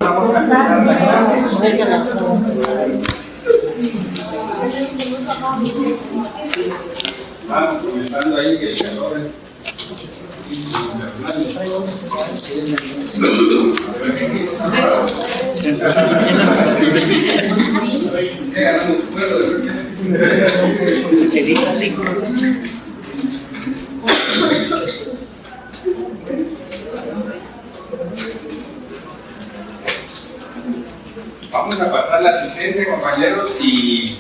Vamos a empezar la clase. Vamos comenzando ahí que el calor es. Vamos a pasar la asistencia, compañeros, y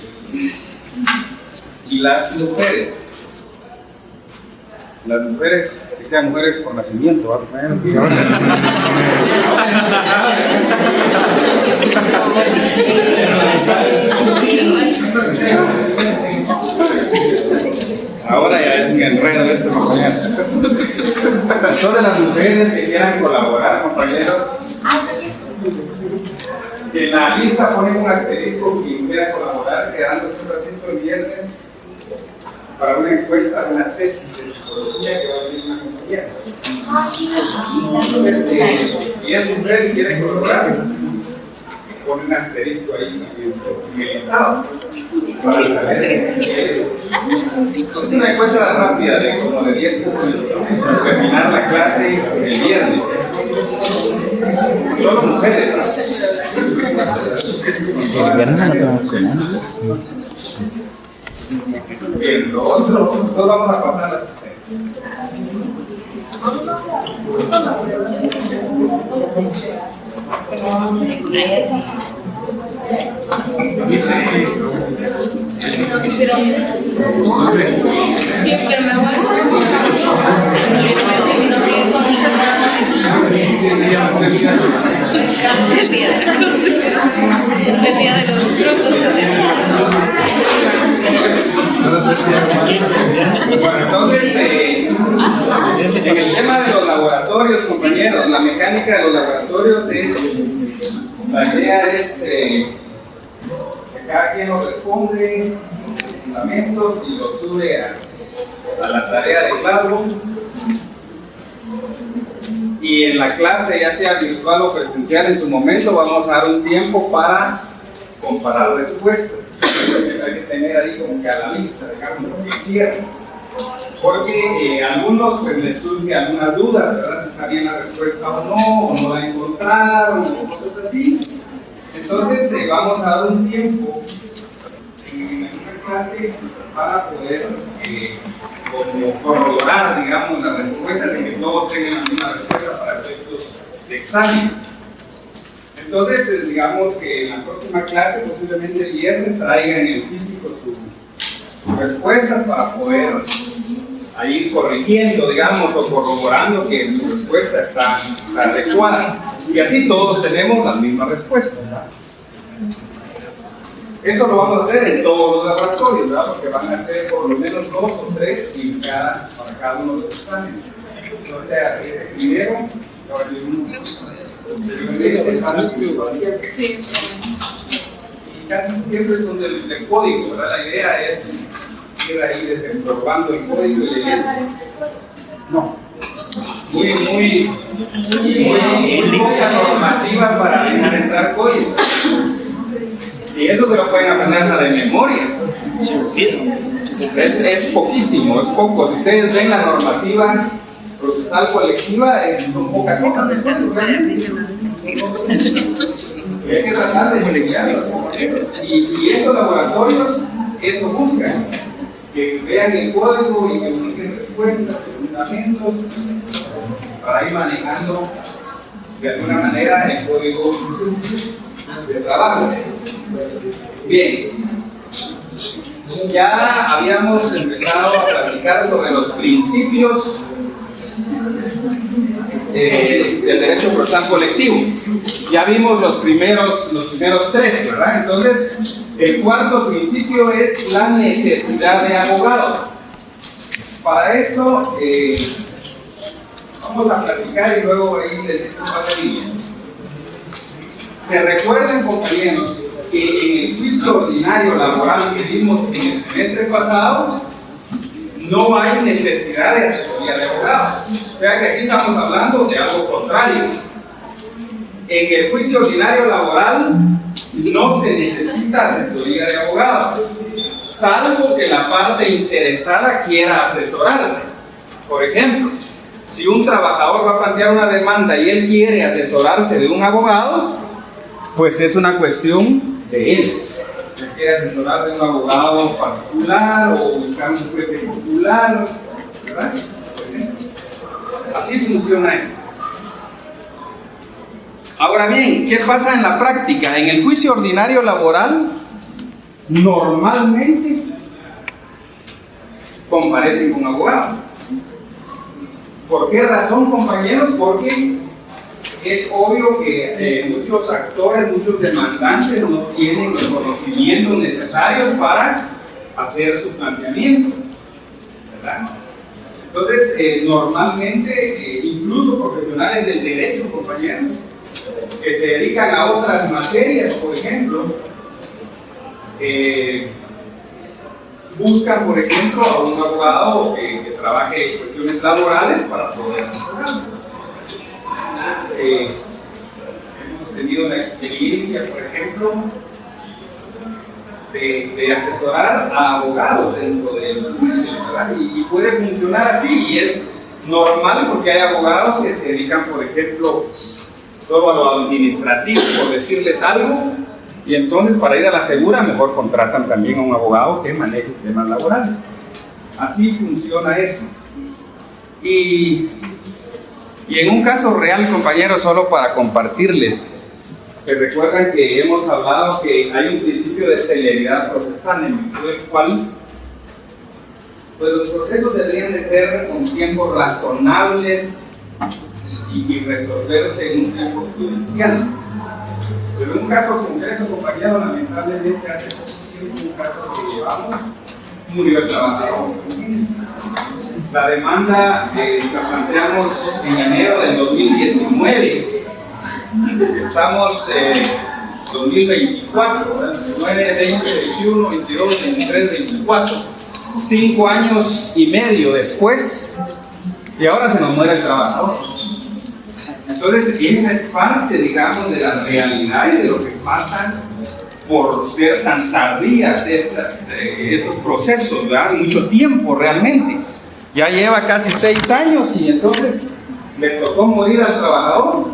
las mujeres. Las mujeres, que sean mujeres por nacimiento, ¿va? Ahora ya es un enredo este, compañeros. Todas las mujeres que quieran colaborar, compañeros, en la lista ponen un asterisco quien quiera colaborar, quedándose un ratito el viernes para una encuesta, una tesis de psicología que va a venir una compañera. Entonces, si es mujer y quiere colaborar, pone un asterisco ahí en el listado para saber es una encuesta rápida de como de 10 minutos para terminar la clase el viernes. Solo mujeres. El viernes no tenemos comunes. Bien, lo otro, no vamos a pasar a la asistencia. El día de los frutos. Bueno, entonces, en el tema de los laboratorios, compañeros, la mecánica de los laboratorios es, la idea es que cada quien nos responde fundamentos y los sube a la tarea de Classroom. Y en la clase, ya sea virtual o presencial, en su momento vamos a dar un tiempo para comparar respuestas. Hay que tener ahí como que a la vista, digamos, lo que hicieron. Porque a algunos pues les surge alguna duda, ¿verdad? Si está bien la respuesta o no la encontraron, o cosas así. Entonces vamos a dar un tiempo en una clase para poder como corroborar, digamos, la respuesta de que todos tengan la misma respuesta para efectos de examen. Entonces, digamos que en la próxima clase, posiblemente el viernes, traigan en el físico sus respuestas para poder ir corrigiendo, digamos, o corroborando que su respuesta está adecuada. Y así todos tenemos las mismas respuestas, ¿verdad? Eso lo vamos a hacer en todos los laboratorios, ¿verdad? Porque van a ser por lo menos 2 o 3 para cada uno de los exámenes. Entonces, primero, y casi siempre son del código, ¿verdad? La idea es ir ahí desempolvando el código y leyendo. No. Muy poca normativa para dejar entrar código. Y eso se lo pueden aprender hasta de memoria. Es poquísimo, es poco. Si ustedes ven la normativa procesal colectiva, son pocas cosas. Y hay que tratar de estudiarlo. Y estos laboratorios, eso buscan. Que vean el código y que utilicen respuestas, fundamentos, para ir manejando de alguna manera el código de trabajo. Bien, ya habíamos empezado a platicar sobre los principios del derecho procesal colectivo. Ya vimos los primeros 3, ¿verdad? Entonces, el cuarto principio es la necesidad de abogado. Para esto, vamos a platicar y luego ahí les digo un par de líneas. Se recuerden, compañeros, que en el juicio ordinario laboral que vimos en el semestre pasado, no hay necesidad de asesoría de abogado. O sea que aquí estamos hablando de algo contrario. En el juicio ordinario laboral no se necesita asesoría de abogado, salvo que la parte interesada quiera asesorarse. Por ejemplo, si un trabajador va a plantear una demanda y él quiere asesorarse de un abogado, pues es una cuestión de él. Si quiere asesorar de un abogado particular o buscar un juez popular, ¿verdad? Así funciona esto. Ahora bien, ¿qué pasa en la práctica? En el juicio ordinario laboral, normalmente comparecen con abogado. ¿Por qué razón, compañeros? Porque es obvio que muchos actores, muchos demandantes no tienen los conocimientos necesarios para hacer su planteamiento, ¿verdad? Entonces, normalmente, incluso profesionales del derecho, compañeros, que se dedican a otras materias, por ejemplo, buscan, por ejemplo, a un abogado que trabaje en cuestiones laborales para poder asesorarlo. Hemos tenido la experiencia, por ejemplo, de asesorar a abogados dentro del juicio, ¿verdad? Y puede funcionar así, y es normal porque hay abogados que se dedican, por ejemplo, solo a lo administrativo, por decirles algo, y entonces para ir a la segura mejor contratan también a un abogado que maneje temas laborales. Así funciona eso. Y en un caso real, compañeros, solo para compartirles, se recuerdan que hemos hablado que hay un principio de celeridad procesal en virtud del cual pues los procesos deberían de ser con tiempos razonables y resolverse en un tiempo prudencial. Pero en un caso concreto, compañero, lamentablemente hace poco tiempo, un caso que llevamos, murió el trabajador. La demanda la planteamos en enero del 2019. Estamos en 2024, ¿verdad? 19, 20, 21, 22, 23, 24. 5 años y medio después, y ahora se nos muere el trabajador. Entonces, esa es parte, digamos, de la realidad y de lo que pasa por ser tan tardías estos procesos, ¿verdad? Mucho tiempo realmente. Ya lleva casi 6 años y entonces le tocó morir al trabajador.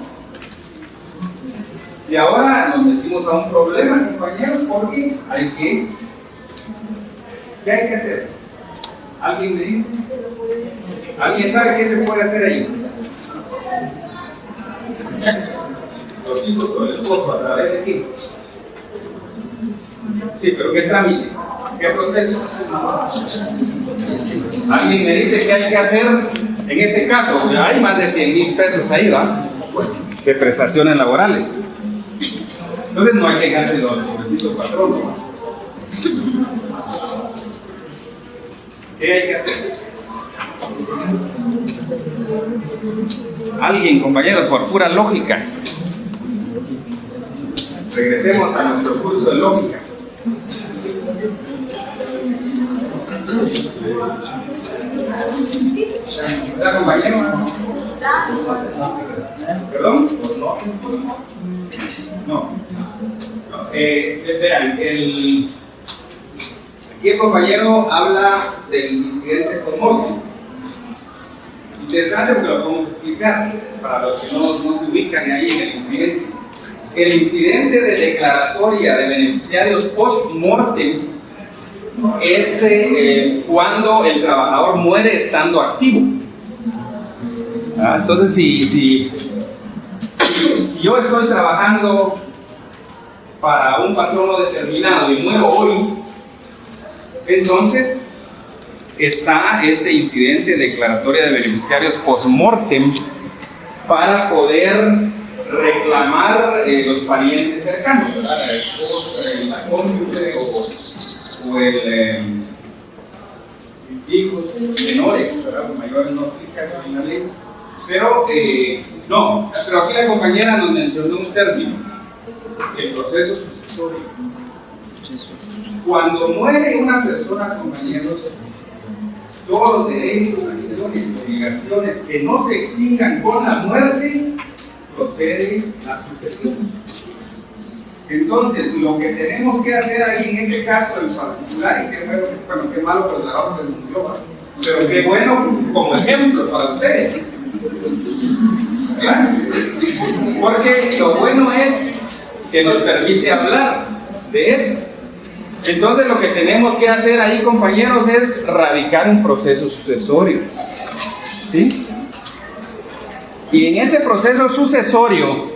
Y ahora nos metimos a un problema, compañeros, porque ¿qué hay que hacer? ¿Alguien me dice? ¿Alguien sabe qué se puede hacer ahí? Los hijos con el esposo, ¿a través de qué? Sí, pero ¿qué trámite? ¿Qué proceso? ¿Alguien me dice qué hay que hacer en ese caso? Hay más de 100,000 pesos ahí, ¿va? De prestaciones laborales. Entonces no hay que dejárselo al pobrecito patrón, ¿no? ¿Qué hay que hacer? Alguien, compañeros, por pura lógica. Regresemos a nuestro curso de lógica. ¿Verdad, compañero? ¿Perdón? No. Vean, aquí el compañero habla del incidente post-mortem. Interesante porque lo podemos explicar para los que no se ubican ahí en el incidente. El incidente de declaratoria de beneficiarios post-mortem es cuando el trabajador muere estando activo. Entonces, si yo estoy trabajando para un patrono determinado y muero hoy, entonces está este incidente de declaratoria de beneficiarios post-mortem para poder reclamar los parientes cercanos, ¿verdad? La esposa, la cónyuge o el hijos menores, ¿verdad? Los mayores no aplican en la ley. Pero aquí la compañera nos mencionó un término, el proceso sucesorio. Cuando muere una persona, compañeros, todos los derechos, acciones y obligaciones que no se extingan con la muerte, procede la sucesión. Entonces, lo que tenemos que hacer ahí en ese caso en particular, y qué malo por el trabajo que nos dio, pero qué bueno como ejemplo para ustedes, ¿verdad? Porque lo bueno es que nos permite hablar de eso. Entonces, lo que tenemos que hacer ahí, compañeros, es radicar un proceso sucesorio, ¿sí? Y en ese proceso sucesorio,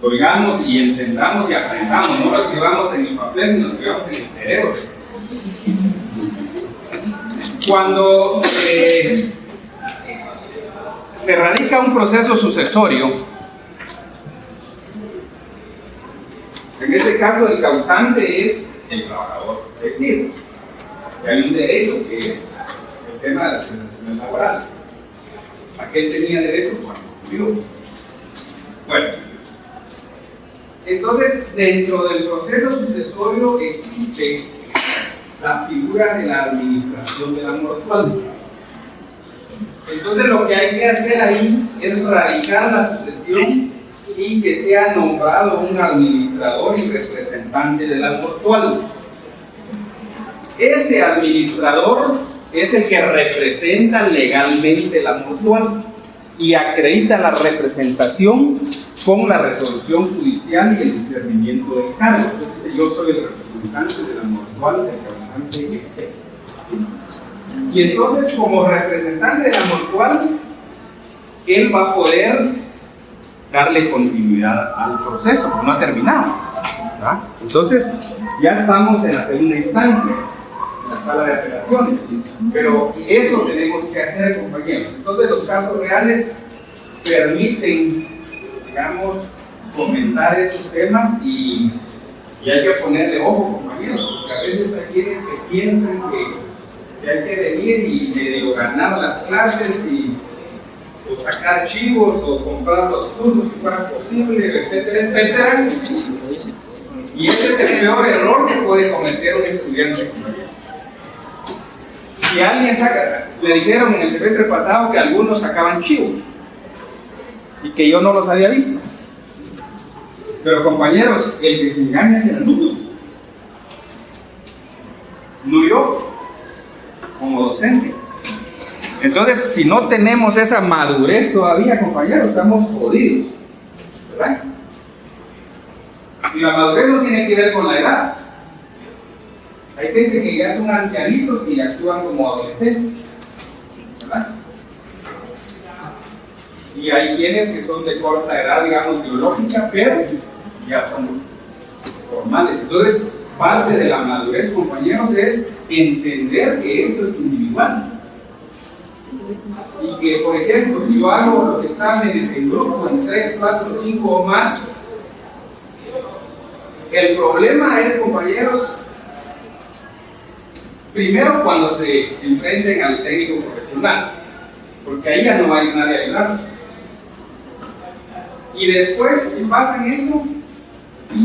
oigamos y entendamos y aprendamos, no lo escribamos en el papel, sino lo escribamos en el cerebro. Cuando se radica un proceso sucesorio, en este caso el causante es el trabajador. Es decir, que hay un derecho que es el tema de las prestaciones laborales. ¿A qué él tenía derecho cuando murió? Bueno, entonces dentro del proceso sucesorio existe la figura de la administración de la mortuaria. Entonces lo que hay que hacer ahí es radicar la sucesión y que sea nombrado un administrador y representante de la mortuaria. Ese administrador es el que representa legalmente la mortuaria y acredita la representación con la resolución judicial y el discernimiento del cargo. Entonces, yo soy el representante de la mortuaria del causante X. Y entonces, como representante de la mortuaria, él va a poder darle continuidad al proceso, porque no ha terminado, ¿verdad? Entonces, ya estamos en la segunda instancia, en la sala de apelaciones, pero eso tenemos que hacer, compañeros. Entonces, los casos reales permiten, digamos, comentar esos temas y hay que ponerle ojo, compañeros, porque a veces hay quienes que piensan que hay que venir y medio ganar las clases o sacar chivos o comprar los cursos si fuera posible, etcétera, etcétera. Y ese es el peor error que puede cometer un estudiante. Si alguien le dijeron en el semestre pasado que algunos sacaban chivos y que yo no los había visto. Pero compañeros, el que se engaña es el alumno, no yo, como docente. Entonces, si no tenemos esa madurez todavía, compañeros, estamos jodidos, ¿verdad? Y la madurez no tiene que ver con la edad. Hay gente que ya son ancianitos y actúan como adolescentes, ¿verdad? Y hay quienes que son de corta edad, digamos, biológica, pero ya son formales. Entonces, parte de la madurez, compañeros, es entender que esto es individual. Y que, por ejemplo, si yo hago los exámenes en grupo, en 3, 4, 5 o más, el problema es, compañeros, primero cuando se enfrenten al técnico profesional, porque ahí ya no hay nadie ayudando. Y después, si pasan eso,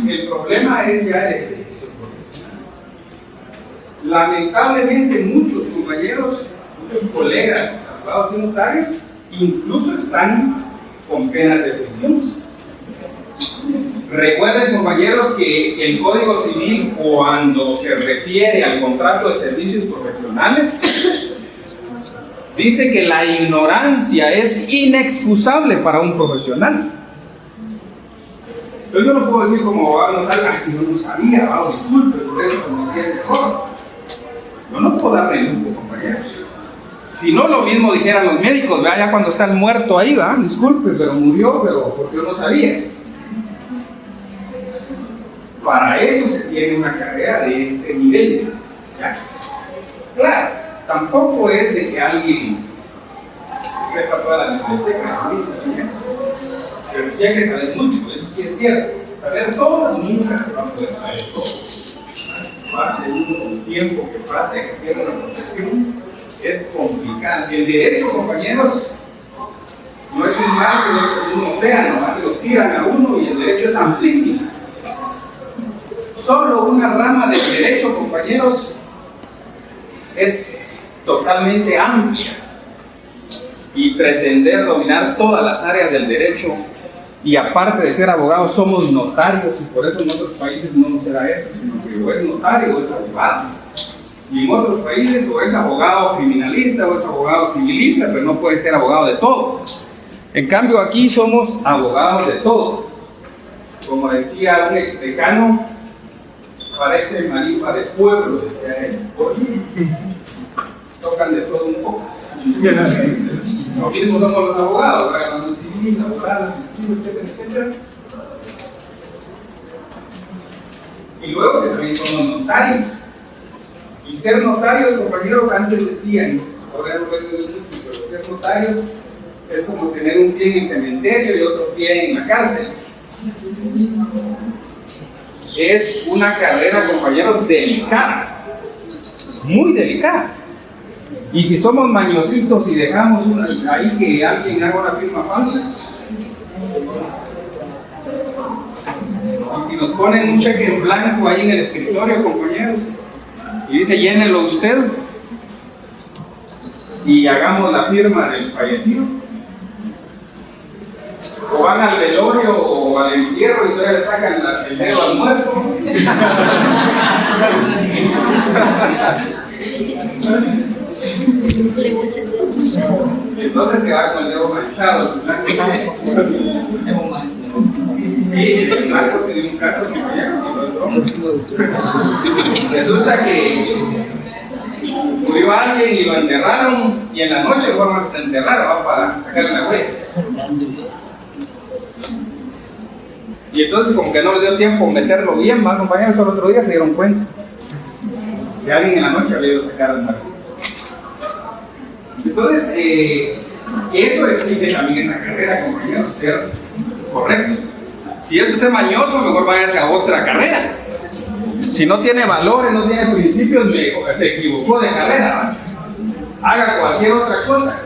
el problema es ya el ejercicio profesional. Lamentablemente muchos compañeros, muchos colegas, abogados y notarios, incluso están con penas de prisión. Recuerden, compañeros, que el Código Civil, cuando se refiere al contrato de servicios profesionales, dice que la ignorancia es inexcusable para un profesional. Yo no puedo decir como abogado notario, si yo no sabía, disculpe, por eso cometí ese error. Yo no puedo darle lujo, compañeros. Si no, lo mismo dijeran los médicos, ¿verdad? Ya cuando está el muerto ahí, ¿va? Disculpe, pero murió, pero porque yo no sabía. Para eso se tiene una carrera de este nivel, ¿ya? Claro, tampoco es de que alguien sepa toda la biblioteca, pero sí hay que saber mucho, eso sí es cierto. Saber todo nunca se va a poder saber todo. Pase uno el tiempo que pase ejerciendo una profesión, es complicado. El derecho, compañeros, no es un mar que no es un océano, ¿no? Que lo tiran a uno y el derecho es amplísimo. Solo una rama del derecho, compañeros, es totalmente amplia. y pretender dominar todas las áreas del derecho, y aparte de ser abogados somos notarios, y por eso en otros países no será eso, sino que o es notario o es abogado. Y en otros países o es abogado criminalista o es abogado civilista, pero no puede ser abogado de todo. En cambio aquí somos abogados de todo. Como decía un exdecano, parece maripa de pueblo, decía él. Tocan de todo un poco. Los mismos somos los abogados, los civiles, abogados, etcétera, etcétera. Y luego que también somos notarios. Y ser notarios, compañeros, antes decían, ahora no pueden decir mucho, pero ser notarios es como tener un pie en el cementerio y otro pie en la cárcel. Es una carrera, compañeros, delicada, muy delicada. Y si somos mañositos y dejamos ahí que alguien haga una firma falsa, y si nos ponen un cheque en blanco ahí en el escritorio, compañeros, y dice llénelo usted y hagamos la firma del fallecido, o van al velorio o al entierro y todavía le sacan el dedo al muerto. Entonces se va con el dedo manchado. Sí, el blanco se dio un caso que resulta que murió alguien y lo enterraron, y en la noche fueron a enterrar, va para sacarle la huella. Y entonces como que no le dio tiempo a meterlo bien, más compañeros, al otro día se dieron cuenta que alguien en la noche había ido a sacar el marco. Entonces, eso exige también en la carrera, compañeros, ser correcto. Si es usted mañoso, mejor váyase a otra carrera. Si no tiene valores, no tiene principios, se equivocó de carrera. Haga cualquier otra cosa,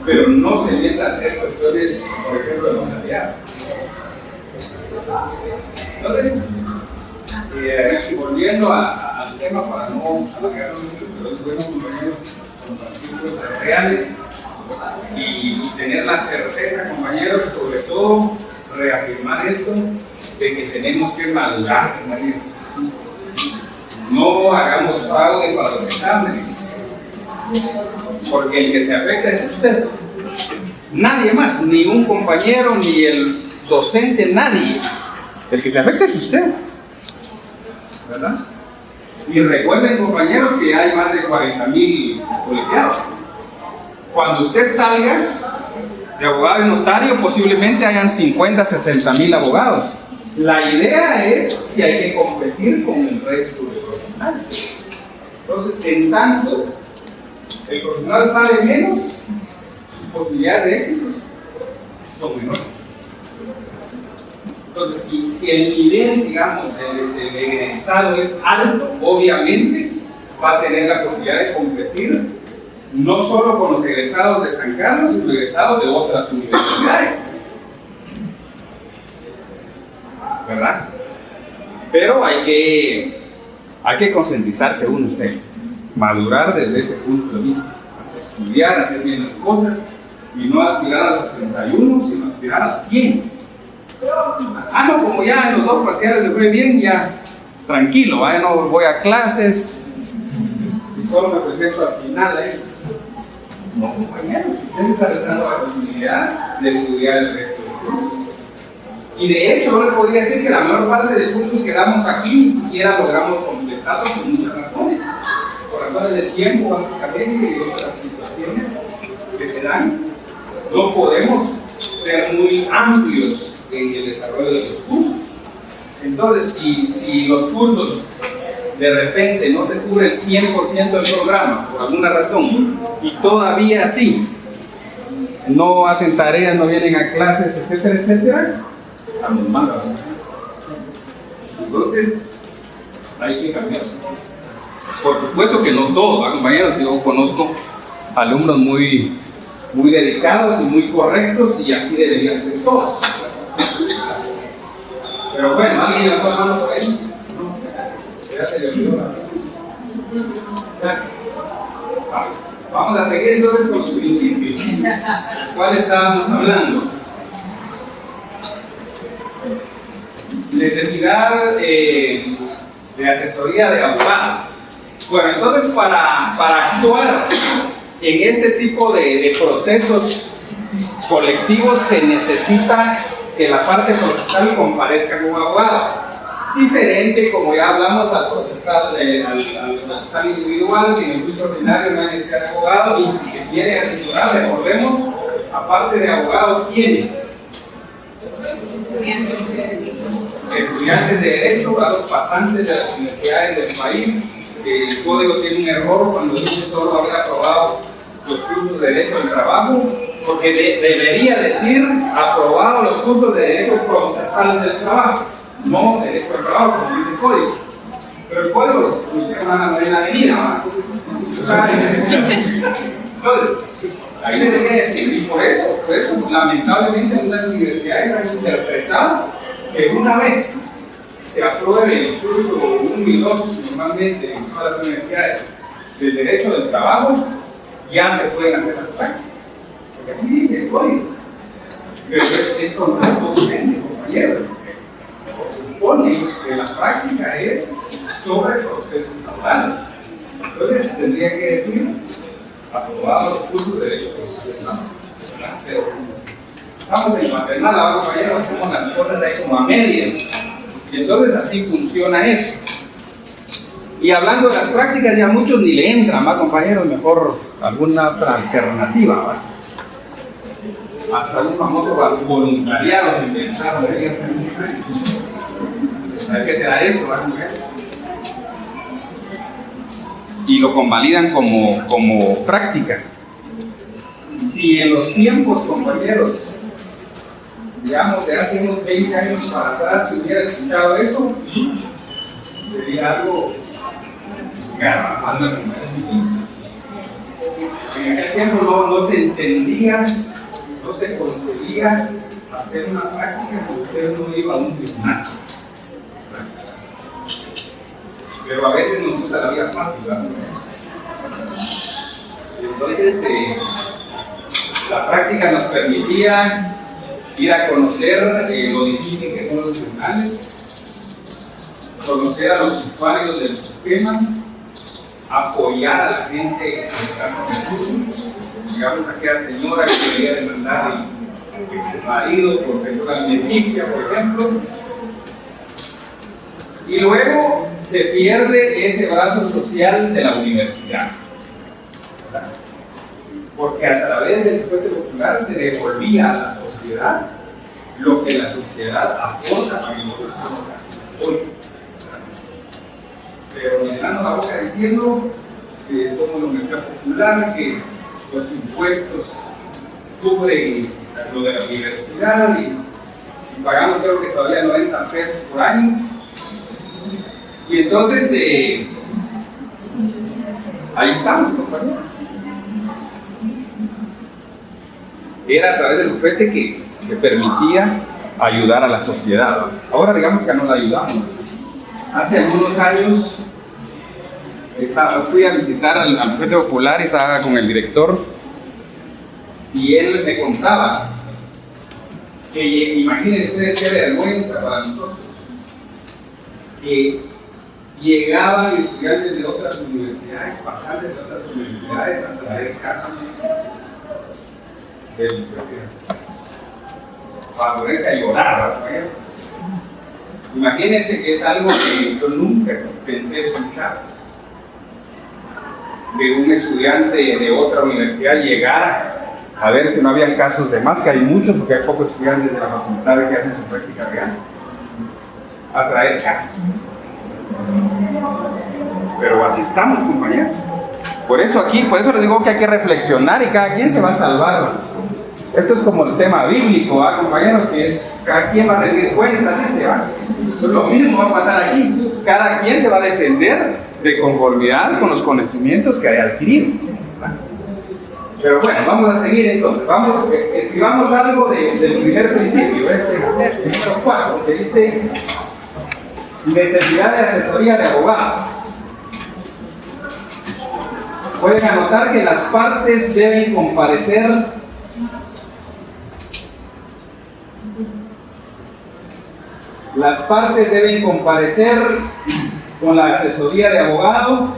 pero no se meta a hacer cuestiones, por ejemplo, de moralidad. Entonces, volviendo al tema para no alargar mucho, pero es bueno, compañeros, compartir cosas reales y tener la certeza, compañeros, sobre todo reafirmar esto de que tenemos que madurar, compañeros. No hagamos fraude para los exámenes, porque el que se afecta es usted, nadie más, ni un compañero, ni el docente, nadie. El que se afecta es usted, ¿verdad? Y recuerden, compañeros, que hay más de 40,000 colegiados. Cuando usted salga de abogado y notario, posiblemente hayan 50, 60,000 abogados. La idea es que hay que competir con el resto de profesionales. Entonces, en tanto el profesional sabe menos, sus posibilidades de éxito son menores. Entonces, si el nivel, digamos, del egresado es alto, obviamente va a tener la posibilidad de competir no solo con los egresados de San Carlos, sino egresados de otras universidades, ¿verdad? Pero hay que concientizarse uno, ustedes, madurar desde ese punto de vista, estudiar, hacer bien las cosas y no aspirar al 61, sino aspirar al 100. No, como ya en los 2 parciales me fue bien, ya tranquilo, no voy a clases y solo me presento al final. No, compañeros, ustedes están dando la posibilidad de estudiar el resto del curso. Y de hecho, yo les podría decir que la mayor parte de cursos que damos aquí ni siquiera logramos completarlos por muchas razones. Por razones de tiempo, básicamente, y otras situaciones que se dan. No podemos ser muy amplios en el desarrollo de los cursos. Entonces, si los cursos de repente no se cubre el 100% del programa por alguna razón y todavía así no hacen tareas, no vienen a clases, etcétera, etcétera, estamos mal. Entonces, hay que cambiar. Por supuesto que no todos, compañeros, yo conozco alumnos muy dedicados y muy correctos y así deberían ser todos. Pero bueno, alguien levantó la mano por ahí. Ya se le olvidó la mano. Vamos a seguir entonces con los principios. ¿Cuál estábamos hablando? Necesidad de asesoría de abogado. Bueno, entonces para actuar en este tipo de procesos colectivos se necesita que la parte procesal comparezca como abogado. Diferente, como ya hablamos, al procesal individual, que en el juicio ordinario no hay necesidad de abogado, y si se quiere asesorar, recordemos, aparte de abogados, ¿quiénes? Estudiantes de Derecho, a los pasantes de las universidades del país. El código tiene un error cuando dice solo haber aprobado los cursos de Derecho del Trabajo, porque debería decir aprobado los cursos de Derecho procesal del Trabajo, no Derecho del Trabajo, como dice el código. Pero el código funciona en la avenida, entonces, ahí le tenía que decir, y por eso, lamentablemente, algunas universidades han interpretado que una vez se apruebe el curso 1 y 2, normalmente en todas las universidades, del derecho del trabajo, ya se pueden hacer las prácticas. Porque así dice el código. Pero es contraproducente, compañeros. Se supone que la práctica es sobre procesos laborales. Entonces tendría que decir aprobado los cursos de derecho constitucional. Pero estamos en maternal, ahora compañeros hacemos las cosas ahí como a medias. Y entonces así funciona eso. Y hablando de las prácticas, ya muchos ni le entran, ¿va, compañeros? Mejor alguna otra alternativa, ¿va? Hasta un famoso voluntariado que inventaron. ¿Sabes qué será eso, va, compañeros? Y lo convalidan como práctica. Si en los tiempos, compañeros, digamos de hace unos 20 años para atrás, si hubiera escuchado eso, sería algo garrafal, difícil. En aquel tiempo no se entendía, no se conseguía hacer una práctica si usted no iba a un tribunal. Pero a veces nos gusta la vida fácil, ¿verdad? Entonces, la práctica nos permitía ir a conocer lo difícil que son los tribunales, conocer a los usuarios del sistema, apoyar a la gente que está con recursos. Digamos, aquella señora que quería demandar a su marido por peor alimenticia, por ejemplo. Y luego se pierde ese brazo social de la universidad. Porque a través del bufete popular se devolvía a la sociedad lo que la sociedad aporta para que nosotros somos hoy. Pero llenando la boca diciendo que somos la universidad popular, que los impuestos cubren lo de la universidad y pagamos creo que todavía 90 pesos por año. Y entonces ahí estamos, compañeros. Era a través del bufete que se permitía ayudar a la sociedad. Ahora digamos que no la ayudamos. Hace algunos años fui a visitar al bufete popular y estaba con el director y él me contaba que, imagínense ustedes qué vergüenza para nosotros, que llegaban estudiantes de otras universidades, pasantes de otras universidades a traer casos del bufete para ponerse a llorar, ¿no? Imagínense que es algo que yo nunca pensé escuchar, que un estudiante de otra universidad llegara a ver si no habían casos de más, que hay muchos, porque hay pocos estudiantes de la facultad que hacen su práctica real, a traer casos. Pero así estamos, compañeros. Por eso les digo que hay que reflexionar y cada quien se va a salvar. Esto es como el tema bíblico, ¿ah, compañeros? Que es, cada quien va a rendir cuentas, dice, ¿va? Pues lo mismo va a pasar aquí. Cada quien se va a defender de conformidad con los conocimientos que haya adquirido. Pero bueno, vamos a seguir entonces. Escribamos algo del primer principio, es el número 4, que dice necesidad de asesoría de abogado. Pueden anotar que las partes deben comparecer con la asesoría de abogado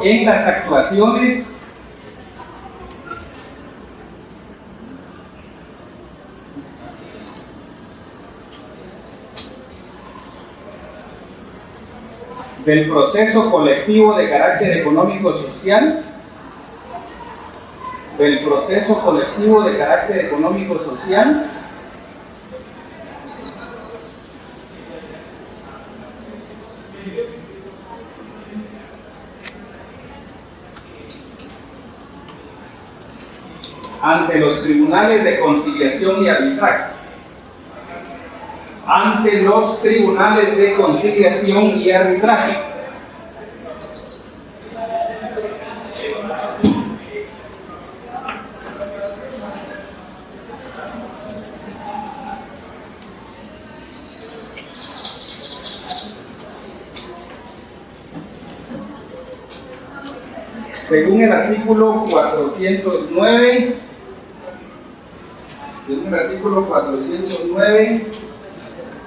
en las actuaciones del proceso colectivo de carácter económico-social, ante los tribunales de conciliación y arbitraje. Según el artículo 409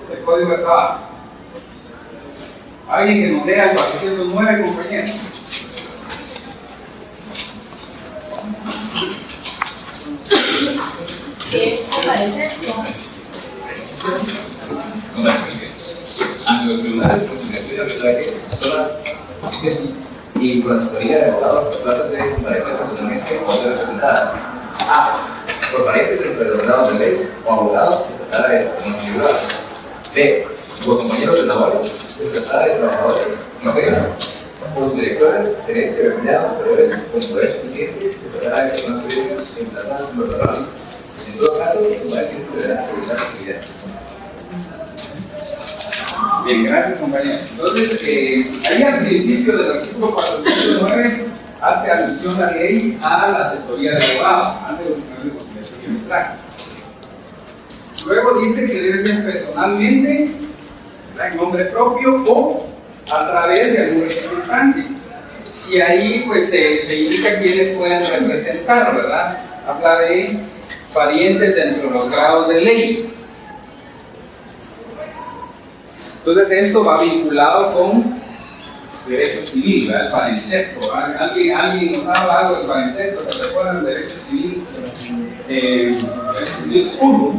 del Código de Trabajo. ¿Alguien que nos lea el 409, compañeros? Ante los tribunales de conciliación y arbitraje, y por asesoría de abogados, las plazas deben comparecer personalmente o ser representadas. A. Por parientes de los predominados de ley o abogados se tratará de personas privadas. B. Por compañeros de trabajo se tratará de trabajadores. Y C. Por los directores, gerentes, empleados, superiores, con poder suficiente se tratará de personas jurídicas implantadas en los trabajos. En todo caso, los comparecientes deberán realizar su actividad. Bien, gracias, compañero. Entonces, ahí al principio del artículo 409 hace alusión la ley a la asesoría de abogado, antes de los tribunales de conciliación y arbitraje. Luego dice que debe ser personalmente, en nombre propio o a través de algún representante. Y ahí pues se indica quiénes pueden representar, ¿verdad? Habla de parientes dentro de los grados de ley. Entonces esto va vinculado con derecho civil, ¿verdad? El parentesco. ¿Alguien nos habla algo del parentesco? ¿Se recuerdan del derecho civil? Derecho civil puro,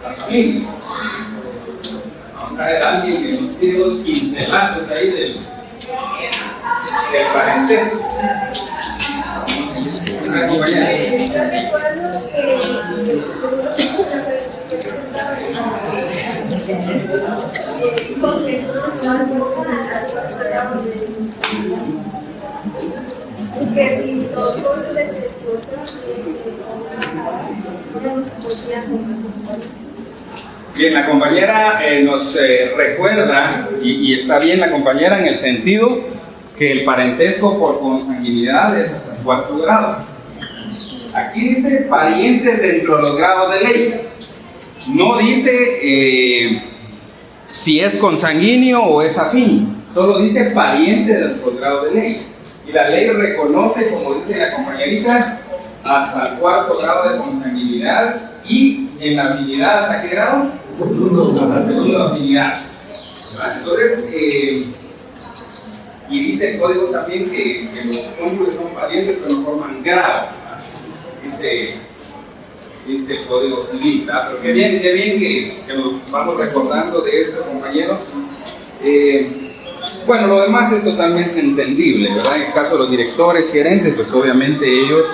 la familia. Vamos a ver a alguien que nos tiene unos pincelazos ahí del parentesco. Una compañera. Bien, la compañera nos recuerda, y está bien la compañera en el sentido que el parentesco por consanguinidad es hasta el 4º grado. Aquí dice parientes dentro de los grados de ley. No dice si es consanguíneo o es afín, solo dice pariente del posgrado de ley. Y la ley reconoce, como dice la compañerita, hasta el 4º grado de consanguinidad y en la afinidad, ¿hasta qué grado? Hasta el 2º afinidad. Entonces, y dice el código también que los cónyuges son parientes pero no forman grado. Dice el Código Civil, ¿verdad? Pero qué bien que nos vamos recordando de eso, compañeros. Bueno, lo demás es totalmente entendible, ¿verdad? En el caso de los directores, gerentes, pues obviamente ellos,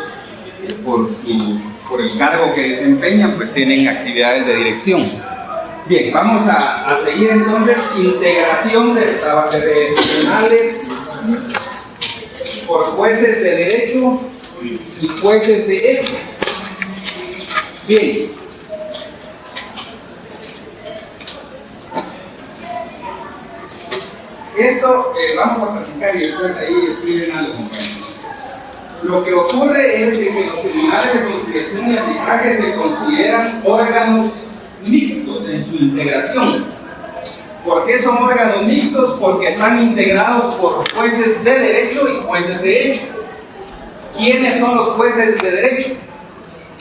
por el cargo que desempeñan, pues tienen actividades de dirección. Bien, vamos a seguir entonces. Integración de tribunales por jueces de derecho y jueces de ética. Bien, Esto vamos a platicar y después ahí escriben algo. Lo que ocurre es que los tribunales de conciliación y arbitraje se consideran órganos mixtos en su integración. ¿Por qué son órganos mixtos? Porque están integrados por jueces de derecho y jueces de hecho. ¿Quiénes son los jueces de derecho?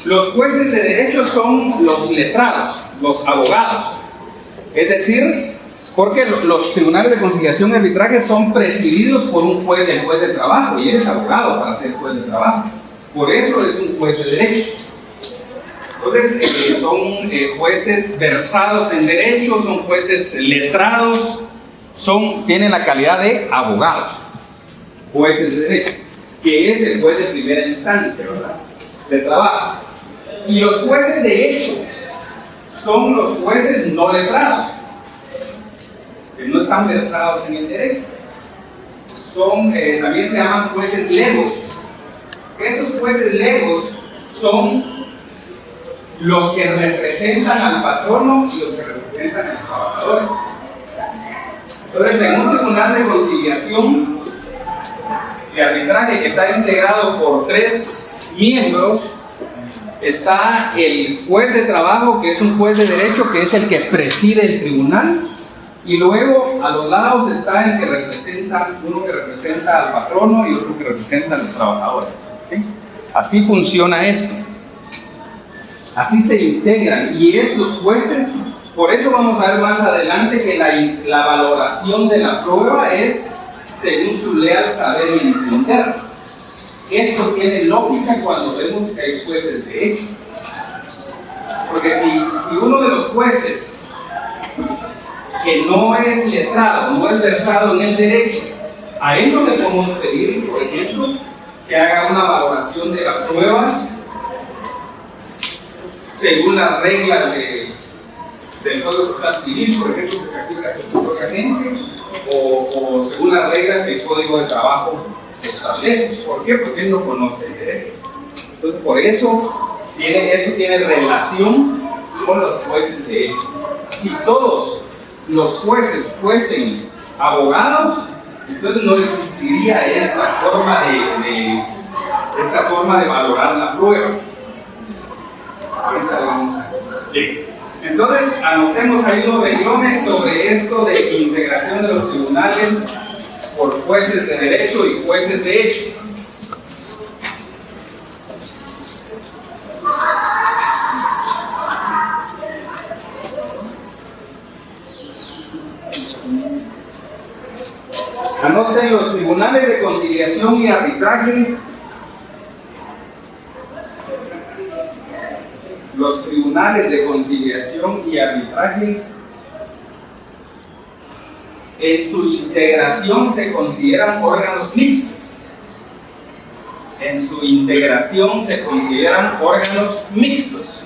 Los jueces de derecho son los letrados, los abogados. Es decir, porque los tribunales de conciliación y arbitraje son presididos por un juez, el juez de trabajo, y él es abogado para ser juez de trabajo. Por eso es un juez de derecho. Entonces, son jueces versados en derecho, son jueces letrados, tienen la calidad de abogados, jueces de derecho, que es el juez de primera instancia, ¿verdad? De trabajo. Y los jueces de hecho son los jueces no letrados, que no están versados en el derecho. También se llaman jueces legos. Estos jueces legos son los que representan al patrono y los que representan a los trabajadores. Entonces, en un tribunal de conciliación y arbitraje que está integrado por 3 miembros, está el juez de trabajo, que es un juez de derecho, que es el que preside el tribunal, y luego a los lados está uno que representa al patrono y otro que representa a los trabajadores. ¿Sí? Así funciona esto. Así se integran, y estos jueces, por eso vamos a ver más adelante que la valoración de la prueba es según su leal saber y entender. Esto tiene lógica cuando vemos que hay jueces de hecho. Porque si uno de los jueces que no es letrado, no es versado en el derecho, a él no le podemos pedir, por ejemplo, que haga una valoración de la prueba según las reglas del Código Procesal Civil, por ejemplo, que se aplica obligatoriamente, o según las reglas que el Código de Trabajo establece. ¿Por qué? Porque él no conoce el derecho. Entonces, por eso tiene relación con los jueces de hecho. Si todos los jueces fuesen abogados, entonces no existiría esta forma de valorar la prueba. Bien. Entonces, anotemos ahí los renglones sobre esto de integración de los tribunales por jueces de derecho y jueces de hecho. Anoten los tribunales de conciliación y arbitraje. Los tribunales de conciliación y arbitraje, en su integración se consideran órganos mixtos. En su integración se consideran órganos mixtos.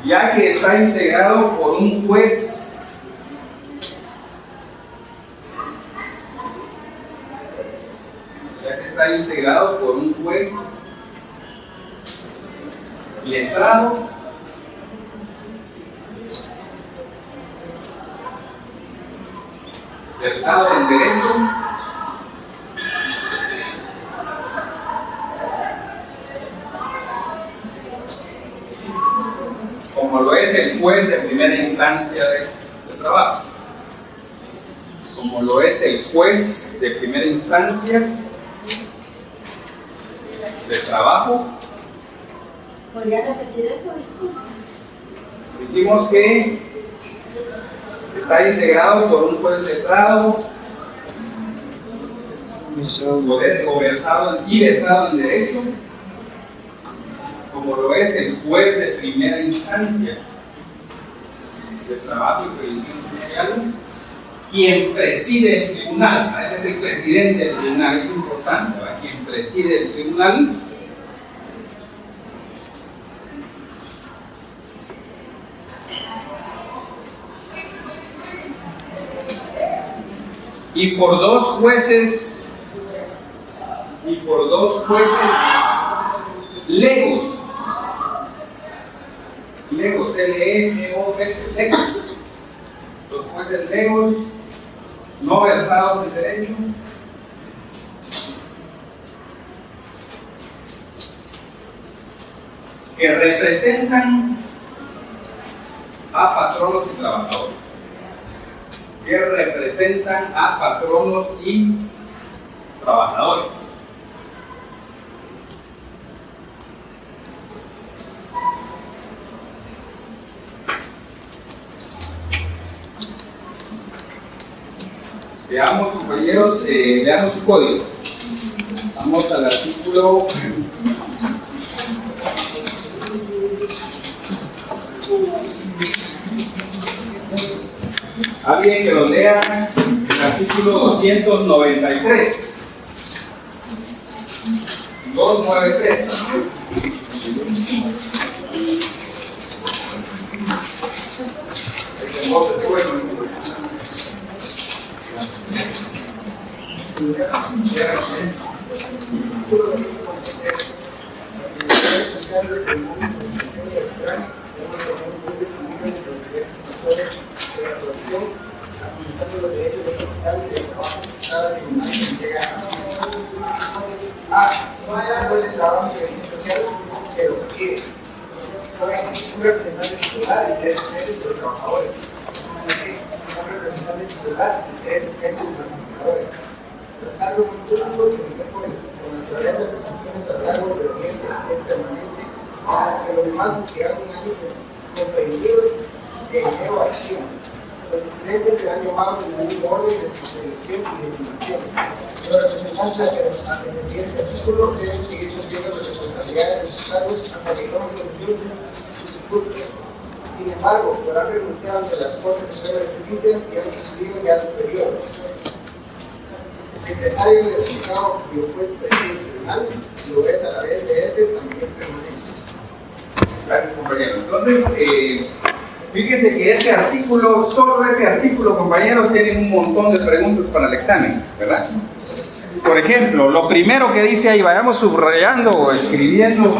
Ya que está integrado por un juez integrado por un juez letrado, versado en derecho, como lo es el juez de primera instancia de trabajo, como lo es el juez de primera instancia de trabajo. ¿Podría repetir eso? Disculpe. Dijimos que está integrado por un juez letrado o versado en derecho, como lo es el juez de primera instancia de trabajo y previsión social, quien preside el tribunal. A veces el presidente del tribunal es importante, ¿verdad? Quien preside el tribunal y por dos jueces legos, L-E-G-O-S, legos. Los jueces legos no versados en derecho. Que representan a patronos y trabajadores. Que representan a patronos y trabajadores. Veamos, compañeros, veamos su código. Vamos al artículo 'Alguien que lo lea el artículo 293. 293. Sin embargo, podrá renunciar ante las Cortes Supremas de Justicia y a un individuo ya superior. El secretario del Estado y el juez preside el tribunal lo es a la vez de este también permanente. Gracias, compañero. Entonces, fíjense que este artículo, solo ese artículo, compañeros, tiene un montón de preguntas para el examen, ¿verdad? Por ejemplo, lo primero que dice ahí, vayamos subrayando o escribiendo,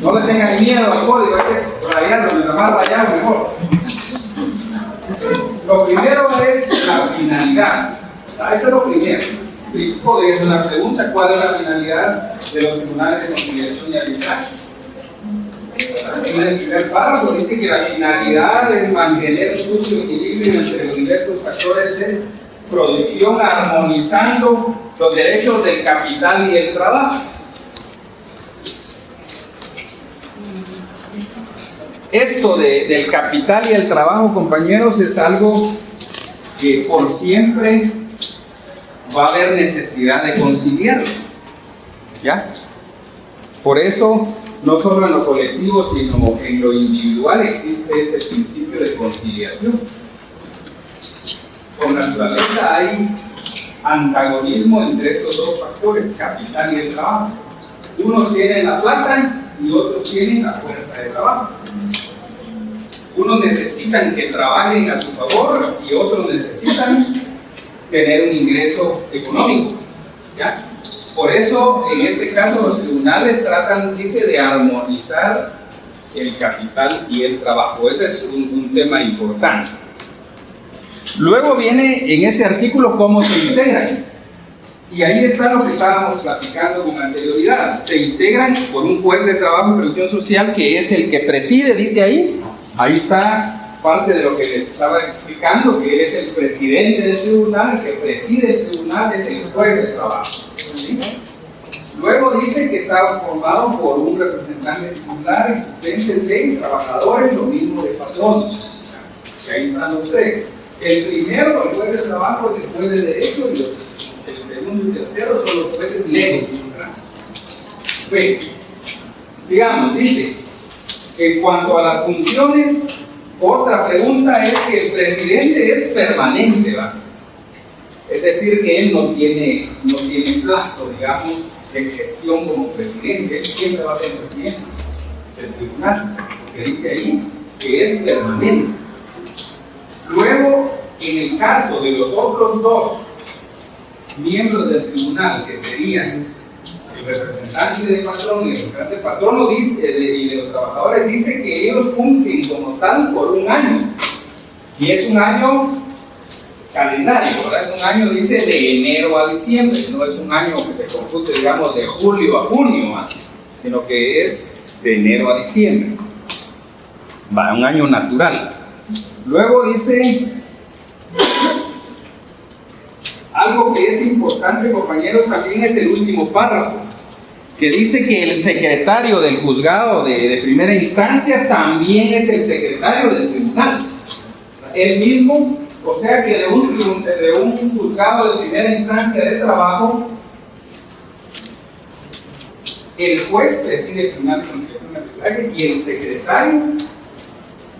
no le tengan miedo al código, hay que rayarlo, mientras más rayado mejor. Lo primero es la finalidad. Eso es lo primero. Es una pregunta: ¿cuál es la finalidad de los tribunales de conciliación y arbitraje? En el primer párrafo dice que la finalidad es mantener un justo equilibrio entre los diversos factores de producción, armonizando los derechos del capital y el trabajo. Esto del capital y el trabajo, compañeros, es algo que por siempre va a haber necesidad de conciliarlo, ¿ya? Por eso, no solo en lo colectivo, sino en lo individual existe este principio de conciliación. Por naturaleza hay antagonismo entre estos dos factores, capital y el trabajo. Unos tienen la plata y otros tienen la fuerza de trabajo. Unos necesitan que trabajen a su favor y otros necesitan tener un ingreso económico, ¿ya? Por eso, en este caso, los tribunales tratan, dice, de armonizar el capital y el trabajo. Ese es un tema importante. Luego viene en ese artículo cómo se integran. Y ahí está lo que estábamos platicando con anterioridad. Se integran por un juez de trabajo y previsión social que es el que preside, dice ahí. Ahí está parte de lo que les estaba explicando, que es el presidente del tribunal, el que preside el tribunal es el juez de trabajo. ¿Sí? Luego dice que está formado por un representante titular, suplentes de trabajadores, lo mismo de patronos. Y ahí están los tres. El primero, el juez de trabajo, es el juez de derecho, y el segundo y tercero son los jueces legos. Bueno, digamos, dice, en cuanto a las funciones, otra pregunta es que el presidente es permanente, ¿va? Es decir, que él no tiene plazo, digamos, de gestión como presidente. Él siempre va a ser presidente del tribunal, porque dice ahí que es permanente. Luego, en el caso de los otros dos miembros del tribunal, que serían el representante del patrón y el representante del patrono dice, y de los trabajadores dice que ellos cumplen como tal por un año. Y es un año calendario, ¿verdad? Es un año, dice, de enero a diciembre, no es un año que se compute, digamos, de julio a junio, ¿eh? Sino que es de enero a diciembre. Va, un año natural. Luego dice algo que es importante, compañeros, también es el último párrafo, que dice que el secretario del juzgado de primera instancia también es el secretario del tribunal. Él mismo, o sea que de un juzgado de primera instancia de trabajo, el juez preside el tribunal de conciliación y arbitraje y el secretario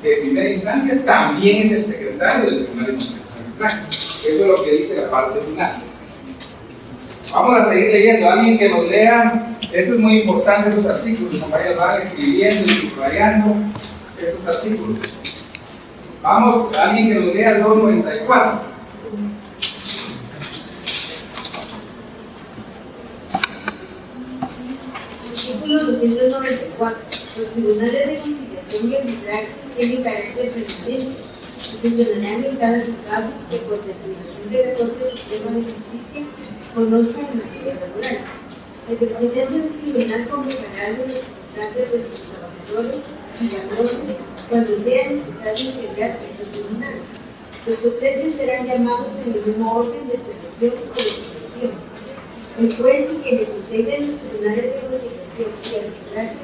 de primera instancia también es el secretario del tribunal de conciliación y arbitraje. Eso es lo que dice la parte final. Vamos a seguir leyendo. Alguien que nos lea. Esto es muy importante, estos artículos. Los compañeros van escribiendo y subrayando estos artículos. Vamos, alguien que nos lea el 294. Artículo 294. Los tribunales de conciliación y arbitraje tienen carácter permanente y funcionarán en cada juzgado que por determinación de la Corte Suprema de Justicia conozca en materia laboral. El presidente del tribunal convocará a los representantes de sus trabajadores y patrones cuando sea necesario integrar ese tribunal. Los suplentes serán llamados en el mismo orden de selección o de sucesión. El juez y quienes integren los tribunales de conciliación y arbitraje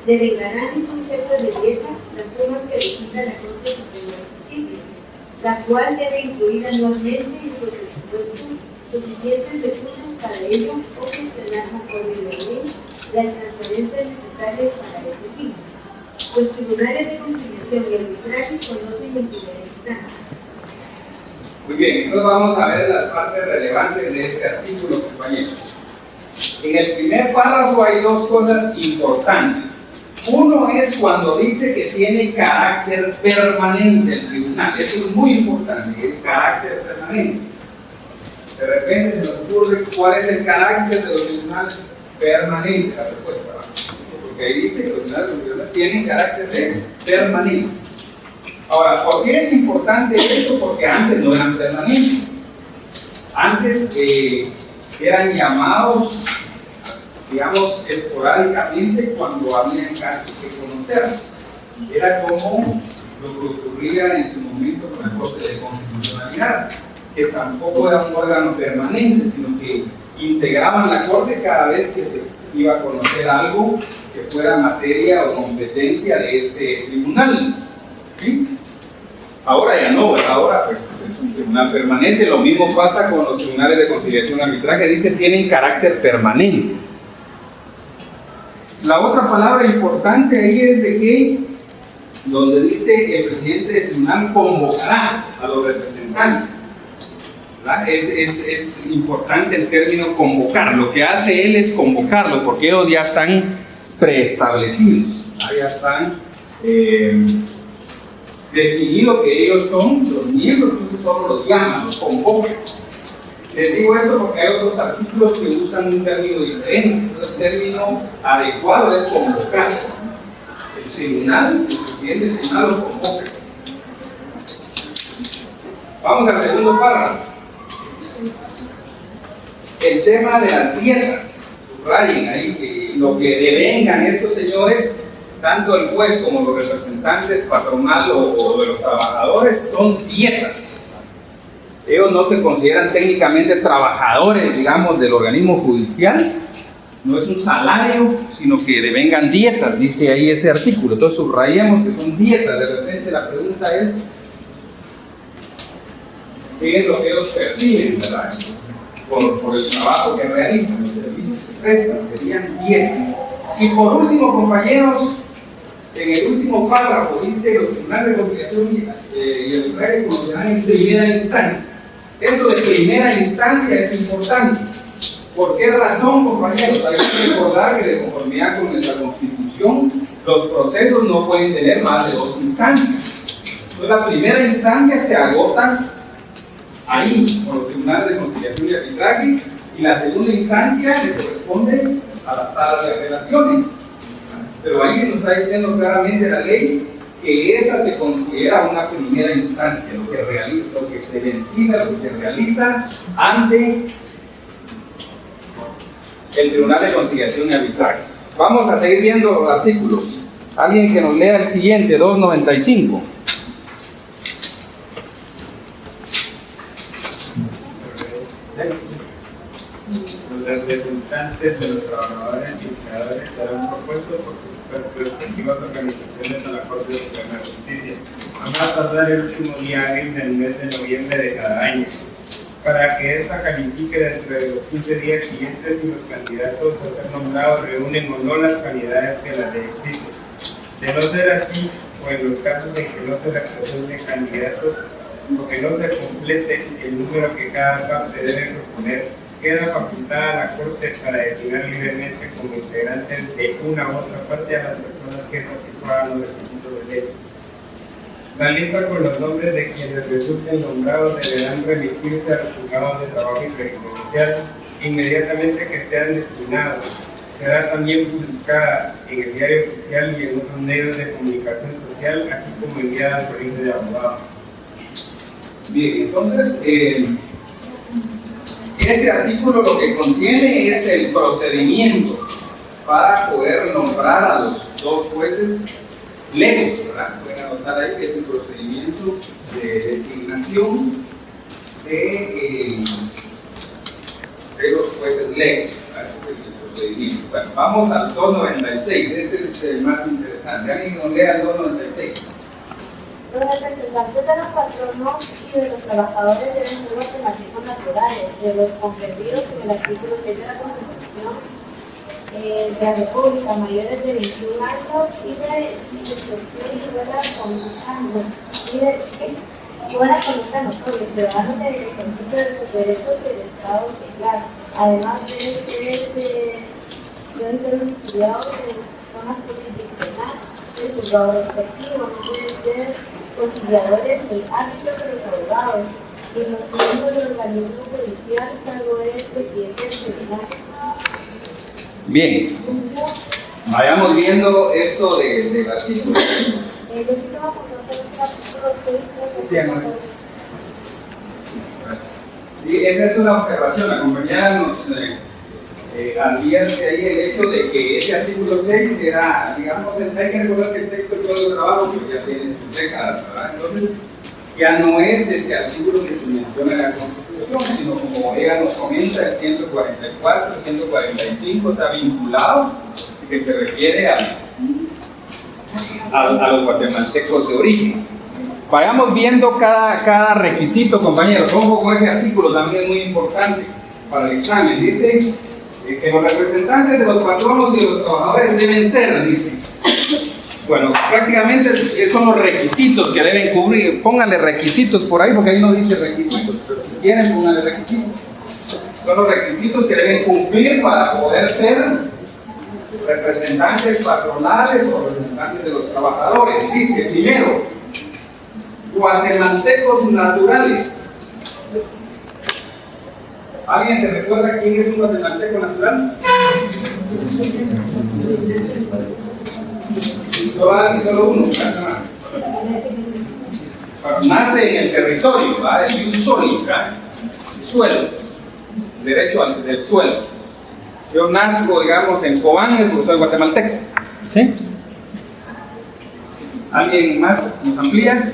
devengarán en concepto de dieta las sumas que decida la Corte Suprema de Justicia, la cual debe incluir anualmente en su presupuesto suficientes recursos para ello o gestionar conforme a la ley las transferencias necesarias para ese fin. Los tribunales de conciliación y arbitraje conocen en primera instancia. Muy bien, entonces vamos a ver las partes relevantes de este artículo, compañeros. En el primer párrafo hay dos cosas importantes. Uno es cuando dice que tiene carácter permanente el tribunal. Eso es muy importante, el carácter permanente. De repente se nos ocurre cuál es el carácter de los tribunales permanentes. La respuesta va. Porque ahí dice que los tribunales tienen carácter de permanente. Ahora, ¿por qué es importante esto? Porque antes no eran permanentes. Antes eran llamados, digamos, esporádicamente cuando había casos que conocer. Era como lo que ocurría en su momento con la Corte de Constitucionalidad, que tampoco era un órgano permanente, sino que integraban la Corte cada vez que se iba a conocer algo que fuera materia o competencia de ese tribunal. ¿Sí? Ahora ya no, ahora pues es un tribunal permanente. Lo mismo pasa con los tribunales de conciliación y arbitraje, dice tienen carácter permanente. La otra palabra importante ahí es de que, donde dice que el presidente del tribunal convocará a los representantes. Es importante el término convocar. Lo que hace él es convocarlos, porque ellos ya están preestablecidos, ya están definido que ellos son los miembros, entonces solo los llaman, los convocan. Les digo esto porque hay otros artículos que usan un término diferente. Entonces, el término adecuado es convocar. El tribunal, el presidente del tribunal los convoca. Vamos al segundo párrafo. El tema de las dietas. Subrayen ahí que lo que devengan estos señores, tanto el juez como los representantes patronal o de los trabajadores, son dietas. Ellos no se consideran técnicamente trabajadores, digamos, del organismo judicial. No es un salario, sino que devengan dietas, dice ahí ese artículo. Entonces subrayemos que son dietas. De repente la pregunta es, ¿qué es lo que ellos perciben, verdad? Por el trabajo que realizan, los servicios que prestan, serían dietas. Y por último, compañeros, en el último párrafo dice los tribunales de conciliación y arbitraje conocerán en primera instancia. Eso de primera instancia es importante. ¿Por qué razón, compañeros? Hay que recordar que de conformidad con nuestra Constitución, los procesos no pueden tener más de dos instancias. Entonces la primera instancia se agota ahí, con los tribunales de conciliación y arbitraje, y la segunda instancia le corresponde a la sala de apelaciones. Pero ahí nos está diciendo claramente la ley que esa se considera una primera instancia, lo que se ventila, lo que se realiza ante el Tribunal de Conciliación y Arbitraje. Vamos a seguir viendo artículos. Alguien que nos lea el siguiente, 295. Los representantes de los trabajadores y empleadores serán propuestos por sus respectivas organizaciones a la Corte Suprema de Justicia, a más tardar el último día hábil del mes de noviembre de cada año, para que ésta califique dentro de los 15 días siguientes si los candidatos a ser nombrados reúnen o no las calidades que la ley exige. De no ser así, o en los casos en que no se representen candidatos o que no se complete el número que cada parte debe proponer, queda facultada a la Corte para designar libremente como integrantes de una u otra parte a las personas que satisfagan los requisitos de ley. La lista con los nombres de quienes resulten nombrados deberán remitirse a los juzgados de trabajo y previsión social inmediatamente que sean designados. Será también publicada en el Diario Oficial y en otros medios de comunicación social, así como enviada al Colegio de Abogados. Bien, entonces, ese artículo lo que contiene es el procedimiento para poder nombrar a los dos jueces legos, ¿verdad? Pueden anotar ahí que es el procedimiento de designación de los jueces legos, ¿verdad? Bueno, vamos al 296, este es el más interesante. ¿Alguien nos lea el 296? Los representantes de los patronos y de los trabajadores deben ser matemáticos naturales, de los comprendidos en el artículo 6 de la Constitución de la República, mayores de 21 años y de instrucción y buena conducta notoria, ciudadanos en el ejercicio de sus derechos y del Estado social. Además deben ser estudiados en zonas jurisdiccionales del juzgado respectivo, no pueden ser conciliadores en el ámbito de los abogados y los miembros del organismo judicial, salvo el presidente del tribunal. Bien, vayamos viendo esto del artículo. Sí, esa es una observación. La compañera nos advierte ahí el hecho de que ese artículo 6 era, digamos, hay que recordar que el texto del Código de Trabajo pues ya tiene sus décadas, ¿verdad? Entonces, ya no es ese artículo que se menciona en la Constitución, sino como ella nos comenta, el 144, 145 está vinculado, que se refiere a los guatemaltecos de origen. Vayamos viendo cada requisito, compañeros. Ojo con ese artículo, también es muy importante para el examen. Dice que los representantes de los patronos y de los trabajadores deben ser, dice. Bueno, prácticamente son los requisitos que deben cubrir. Pónganle requisitos por ahí, porque ahí no dice requisitos, pero si quieren, pónganle requisitos. Son los requisitos que deben cumplir para poder ser representantes patronales o representantes de los trabajadores. Dice, primero, guatemaltecos naturales. ¿Alguien se recuerda quién es un guatemalteco natural? Solo uno. Nace en el territorio, ¿va? Es un suelo, derecho del suelo. Yo nazco, digamos, en Cobán, pues soy guatemalteco. ¿Sí? ¿Alguien más nos amplía?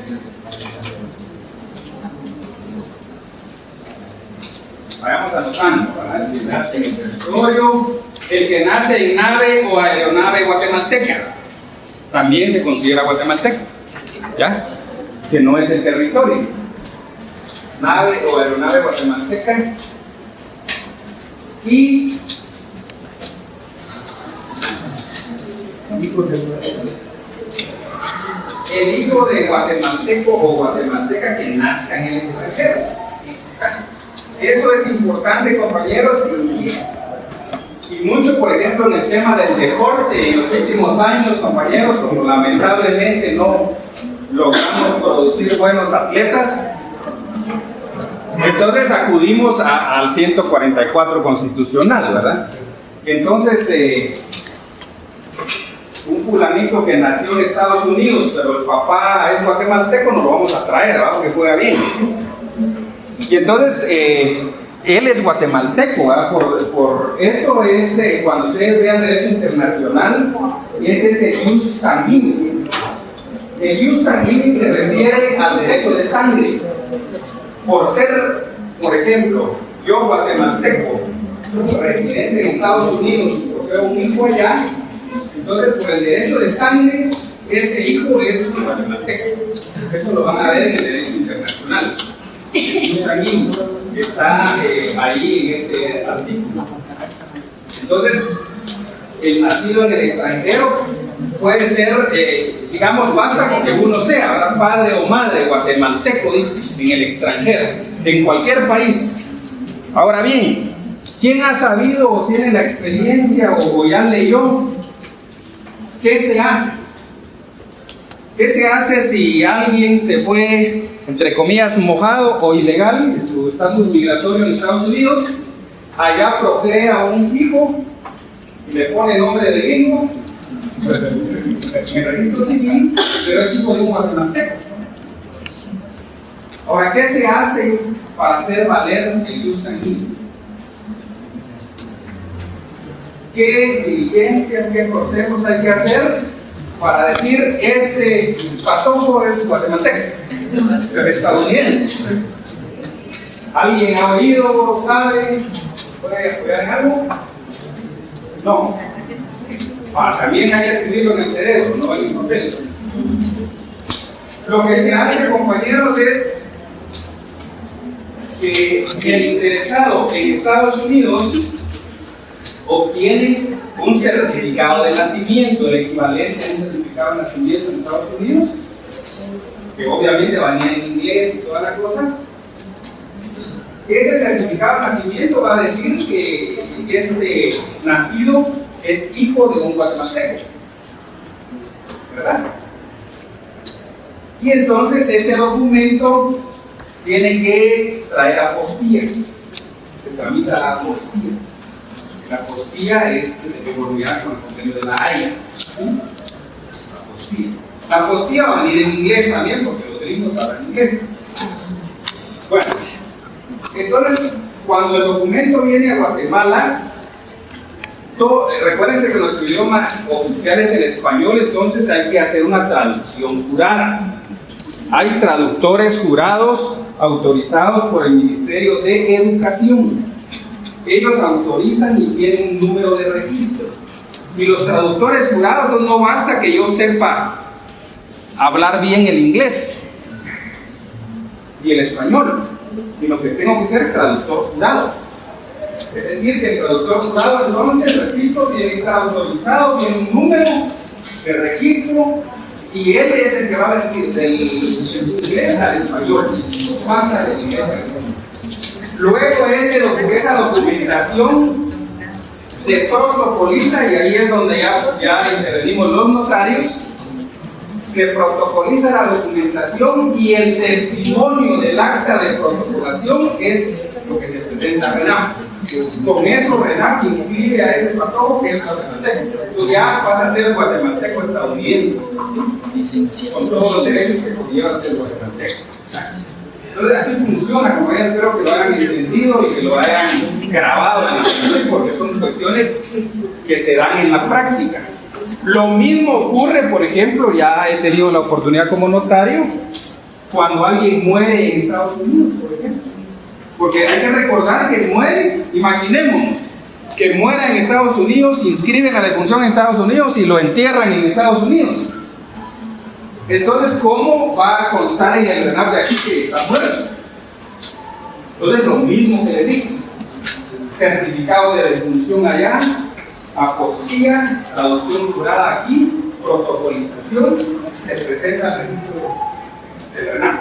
Vayamos anotando, ¿verdad? El que nace en el territorio, el que nace en nave o aeronave guatemalteca, también se considera guatemalteco, ¿ya? Que no es el territorio. Nave o aeronave guatemalteca. Y el hijo de guatemalteco o guatemalteca que nazca en el extranjero. Eso es importante, compañeros, y mucho, por ejemplo, en el tema del deporte. En los últimos años, compañeros, como lamentablemente no logramos producir buenos atletas, entonces acudimos al 144 constitucional, ¿verdad? Entonces, un fulanito que nació en Estados Unidos, pero el papá es guatemalteco, nos lo vamos a traer, ¿verdad? Que juega bien. Y entonces, él es guatemalteco, ¿verdad? Por eso es, cuando ustedes vean derecho internacional, es ese jus sanguinis. El jus sanguinis se refiere al derecho de sangre. Por ser, por ejemplo, yo guatemalteco, residente en Estados Unidos, porque tengo un hijo allá, entonces por el derecho de sangre, ese hijo es guatemalteco. Eso lo van a ver en el derecho internacional. El jus sanguinis está ahí en ese artículo. Entonces, el nacido en el extranjero puede ser, digamos, basta con que uno sea, ¿verdad? Padre o madre guatemalteco, dice, en el extranjero, en cualquier país. Ahora bien, ¿quién ha sabido o tiene la experiencia o ya leyó? ¿Qué se hace? ¿Qué se hace si alguien se fue, entre comillas, mojado o ilegal en su estatus migratorio en Estados Unidos? Allá procrea un hijo y le pone nombre de gringo, en el registro civil, pero es hijo de un guatemalteco. Ahora, ¿qué se hace para hacer valer el jus sanguinis? ¿Qué diligencias, qué procesos hay que hacer para decir este patojo es guatemalteco, estadounidense? ¿Alguien ha oído, sabe, puede apoyar en algo? No. También hay que escribirlo en el cerebro, no en el papel. Lo que se hace, compañeros, es que el interesado en Estados Unidos obtiene un certificado de nacimiento, el equivalente a un certificado de nacimiento en Estados Unidos, que obviamente va en inglés y toda la cosa. Ese certificado de nacimiento va a decir que este nacido es hijo de un guatemalteco, ¿verdad? Y entonces ese documento tiene que traer apostilla, se tramita la apostilla. La apostilla es de conformidad con el convenio de la Haya. La apostilla va a venir en inglés también, porque los gringos hablan inglés. Bueno, entonces, cuando el documento viene a Guatemala, recuérdense que nuestro idioma oficial es el español, entonces hay que hacer una traducción jurada. Hay traductores jurados autorizados por el Ministerio de Educación. Ellos autorizan y tienen un número de registro. Y los traductores jurados no basta que yo sepa hablar bien el inglés y el español, sino que tengo que ser traductor jurado. Es decir, que el traductor jurado, entonces, repito, tiene que estar autorizado, tiene un número de registro y él es el que va a decir del inglés al español, pasa del inglés al español. Luego esa documentación se protocoliza, y ahí es donde ya intervenimos los notarios. Se protocoliza la documentación y el testimonio del acta de protocolación es lo que se presenta a RENAP. Con eso RENAP inscribe a ese patojo que es guatemalteco. Tú ya vas a ser guatemalteco estadounidense, con todos los derechos que conlleva ser guatemalteco. Entonces así funciona, como ya espero que lo hayan entendido y que lo hayan grabado en la mente, porque son cuestiones que se dan en la práctica. Lo mismo ocurre, por ejemplo, ya he tenido la oportunidad como notario, cuando alguien muere en Estados Unidos, por ejemplo. Porque hay que recordar que muere, imaginémonos, que muera en Estados Unidos, inscriben la defunción en Estados Unidos y lo entierran en Estados Unidos. Entonces, ¿cómo va a constar en el RENAP de aquí que está muerto? Entonces, lo mismo que le digo. Certificado de defunción allá, apostilla, traducción jurada aquí, protocolización, se presenta al registro del RENAP.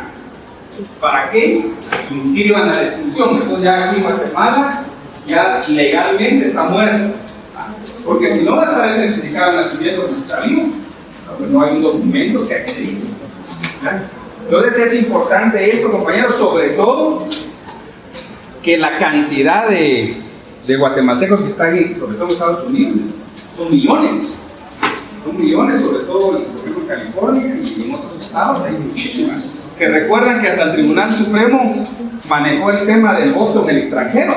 ¿Para qué? Inscriban la defunción. Entonces, ya aquí en Guatemala, ya legalmente está muerto. Porque si no va a estar el certificado de nacimiento que está vivo, no hay un documento que acredite. Entonces es importante eso, compañeros, sobre todo que la cantidad de de guatemaltecos que están sobre todo en Estados Unidos. Son millones, sobre todo por ejemplo, en California y en otros estados, hay muchísimas. Se recuerdan que hasta el Tribunal Supremo manejó el tema del voto en el extranjero.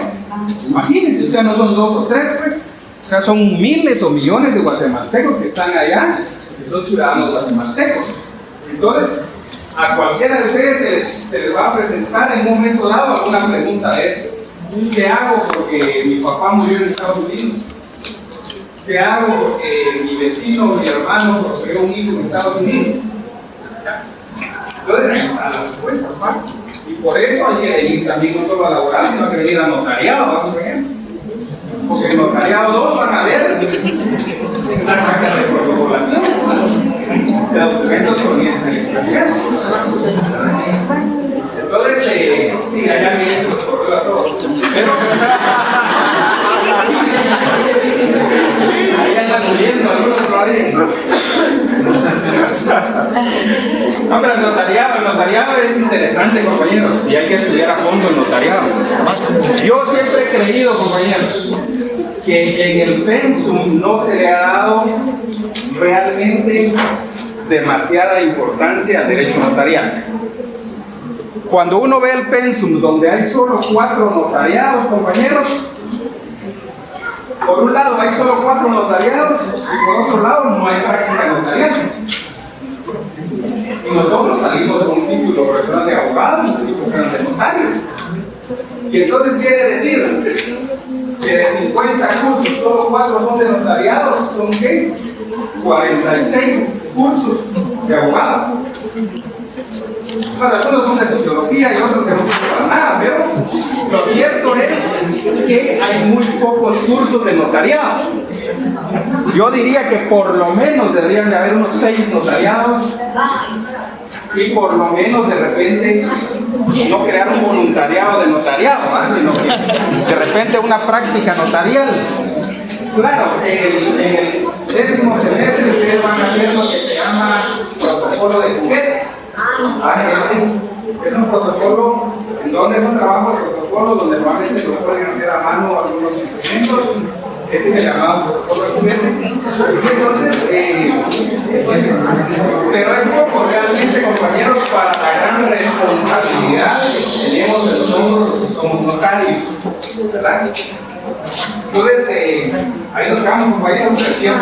Imagínense, o sea, no son 2 o 3, pues. O sea, son miles o millones de guatemaltecos que están allá, que son ciudadanos guatemaltecos. Entonces, a cualquiera de ustedes se les va a presentar en un momento dado alguna pregunta de estas. ¿Qué hago porque mi papá murió en Estados Unidos? ¿Qué hago porque mi vecino, mi hermano, procreó un hijo en Estados Unidos? Entonces, ahí está la respuesta, fácil. Y por eso hay que venir también no solo a laboral, sino que venir a notariado, vamos a ver. Porque en notariado 2 van a ver la carta de protocolación, de documentos provenientes del extranjero. Entonces, sí, allá vienen los correos a todos. Pero ahí andan muriendo algunos todavía. No, pero el notariado es interesante, compañeros, y hay que estudiar a fondo el notariado. Yo siempre he creído, compañeros, que en el pensum no se le ha dado realmente demasiada importancia al derecho notarial. Cuando uno ve el pensum donde hay solo 4 notariados, compañeros, por un lado hay solo 4 notariados y por otro lado no hay práctica notarial. Y nosotros salimos con un título profesional de abogado y un título profesional de notario. Y entonces quiere decir que de 50 cursos, solo 4 son de notariados, ¿son qué? 46 cursos de abogado. Bueno, algunos son de sociología y otros que no sirven para nada, pero lo cierto es que hay muy pocos cursos de notariado. Yo diría que por lo menos deberían de haber unos 6 notariados y por lo menos de repente no crear un voluntariado de notariado, sino que de repente una práctica notarial. Claro, en el 10º semestre ustedes van a hacer lo que se llama protocolo de juguete. Es un protocolo en donde es un trabajo de protocolo donde normalmente se pueden hacer a mano algunos instrumentos. Este es el llamado protocolo de juguete. Y entonces, pero es poco realmente, compañeros, para la gran responsabilidad que tenemos nosotros como notarios, ¿verdad? Entonces, ahí nos quedamos, compañeros, del tiempo.